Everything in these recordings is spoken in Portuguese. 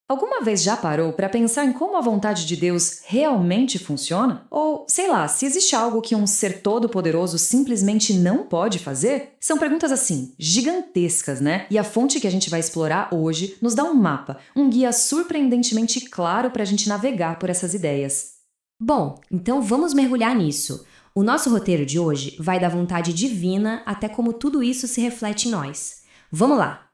Alguma vez já parou para pensar em como a vontade de Deus realmente funciona? Ou, sei lá, se existe algo que um ser todo-poderoso simplesmente não pode fazer? São perguntas assim, gigantescas, né? E a fonte que a gente vai explorar hoje nos dá um mapa, um guia surpreendentemente claro para a gente navegar por essas ideias. Bom, então vamos mergulhar nisso. O nosso roteiro de hoje vai da vontade divina até como tudo isso se reflete em nós. Vamos lá!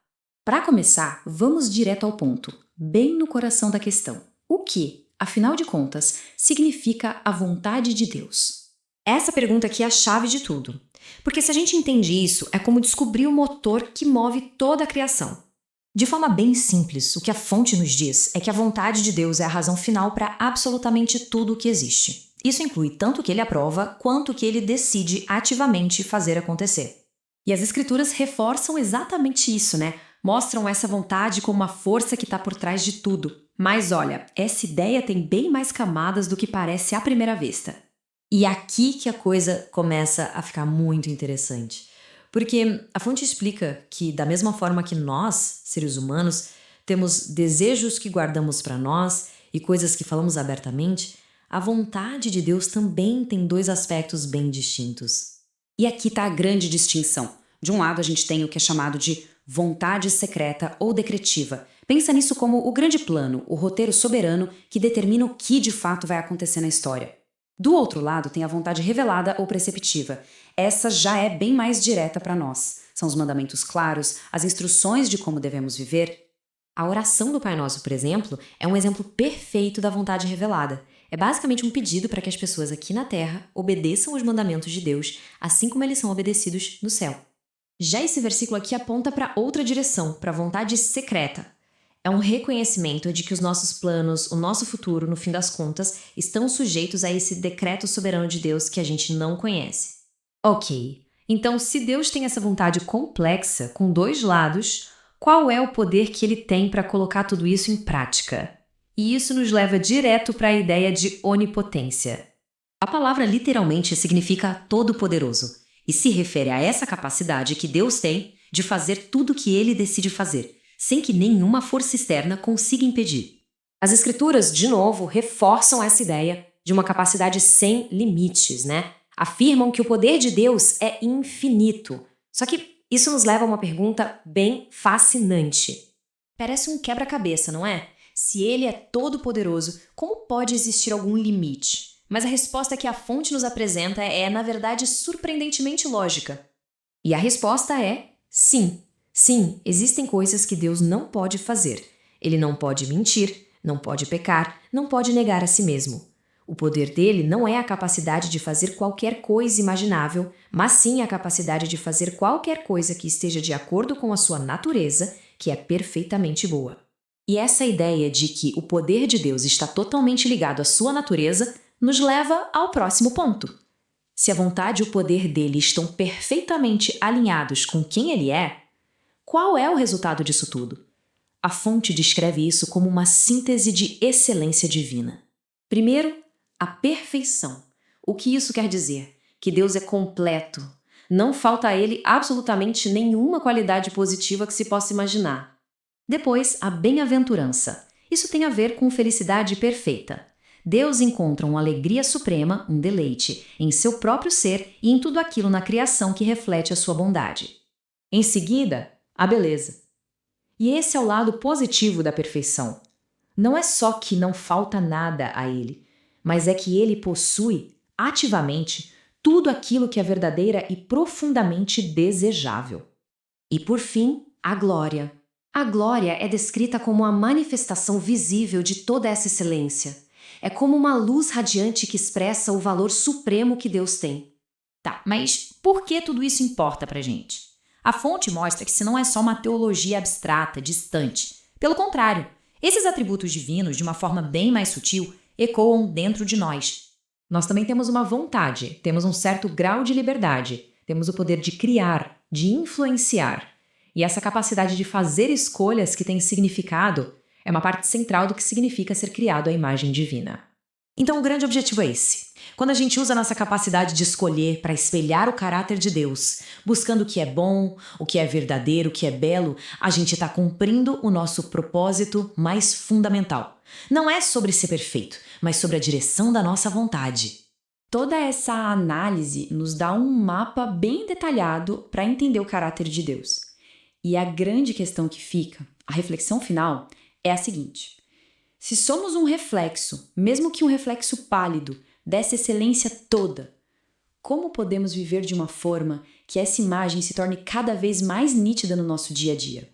Para começar, vamos direto ao ponto, bem no coração da questão. O que, afinal de contas, significa a vontade de Deus? Essa pergunta aqui é a chave de tudo. Porque se a gente entende isso, é como descobrir o motor que move toda a criação. De forma bem simples, o que a fonte nos diz é que a vontade de Deus é a razão final para absolutamente tudo o que existe. Isso inclui tanto o que ele aprova quanto o que ele decide ativamente fazer acontecer. E as escrituras reforçam exatamente isso, né? Mostram essa vontade como uma força que está por trás de tudo. Mas olha, essa ideia tem bem mais camadas do que parece à primeira vista. E aqui que a coisa começa a ficar muito interessante. Porque a fonte explica que, da mesma forma que nós, seres humanos, temos desejos que guardamos para nós e coisas que falamos abertamente, a vontade de Deus também tem dois aspectos bem distintos. E aqui está a grande distinção. De um lado, a gente tem o que é chamado de vontade secreta ou decretiva. Pensa nisso como o grande plano, o roteiro soberano que determina o que de fato vai acontecer na história. Do outro lado, tem a vontade revelada ou preceptiva. Essa já é bem mais direta para nós. São os mandamentos claros, as instruções de como devemos viver. A oração do Pai Nosso, por exemplo, é um exemplo perfeito da vontade revelada. É basicamente um pedido para que as pessoas aqui na Terra obedeçam os mandamentos de Deus, assim como eles são obedecidos no céu. Já esse versículo aqui aponta para outra direção, para a vontade secreta. É um reconhecimento de que os nossos planos, o nosso futuro, no fim das contas, estão sujeitos a esse decreto soberano de Deus que a gente não conhece. Ok, então se Deus tem essa vontade complexa, com dois lados, qual é o poder que ele tem para colocar tudo isso em prática? E isso nos leva direto para a ideia de onipotência. A palavra literalmente significa todo-poderoso e se refere a essa capacidade que Deus tem de fazer tudo o que ele decide fazer, sem que nenhuma força externa consiga impedir. As escrituras, de novo, reforçam essa ideia de uma capacidade sem limites, né? Afirmam que o poder de Deus é infinito. Só que isso nos leva a uma pergunta bem fascinante. Parece um quebra-cabeça, não é? Se ele é todo-poderoso, como pode existir algum limite? Mas a resposta que a fonte nos apresenta é, na verdade, surpreendentemente lógica. E a resposta é sim. Sim, existem coisas que Deus não pode fazer. Ele não pode mentir, não pode pecar, não pode negar a si mesmo. O poder dele não é a capacidade de fazer qualquer coisa imaginável, mas sim a capacidade de fazer qualquer coisa que esteja de acordo com a sua natureza, que é perfeitamente boa. E essa ideia de que o poder de Deus está totalmente ligado à sua natureza nos leva ao próximo ponto. Se a vontade e o poder dele estão perfeitamente alinhados com quem ele é, qual é o resultado disso tudo? A fonte descreve isso como uma síntese de excelência divina. Primeiro, a perfeição. O que isso quer dizer? Que Deus é completo. Não falta a ele absolutamente nenhuma qualidade positiva que se possa imaginar. Depois, a bem-aventurança. Isso tem a ver com felicidade perfeita. Deus encontra uma alegria suprema, um deleite, em seu próprio ser e em tudo aquilo na criação que reflete a sua bondade. Em seguida, a beleza. E esse é o lado positivo da perfeição. Não é só que não falta nada a ele, mas é que ele possui, ativamente, tudo aquilo que é verdadeira e profundamente desejável. E por fim, a glória. A glória é descrita como a manifestação visível de toda essa excelência. É como uma luz radiante que expressa o valor supremo que Deus tem. Tá, mas por que tudo isso importa pra gente? A fonte mostra que isso não é só uma teologia abstrata, distante. Pelo contrário, esses atributos divinos, de uma forma bem mais sutil, ecoam dentro de nós. Nós também temos uma vontade, temos um certo grau de liberdade, temos o poder de criar, de influenciar. E essa capacidade de fazer escolhas que tem significado é uma parte central do que significa ser criado à imagem divina. Então, o grande objetivo é esse. Quando a gente usa nossa capacidade de escolher para espelhar o caráter de Deus, buscando o que é bom, o que é verdadeiro, o que é belo, a gente está cumprindo o nosso propósito mais fundamental. Não é sobre ser perfeito, mas sobre a direção da nossa vontade. Toda essa análise nos dá um mapa bem detalhado para entender o caráter de Deus. E a grande questão que fica, a reflexão final, é a seguinte: se somos um reflexo, mesmo que um reflexo pálido, dessa excelência toda, como podemos viver de uma forma que essa imagem se torne cada vez mais nítida no nosso dia a dia?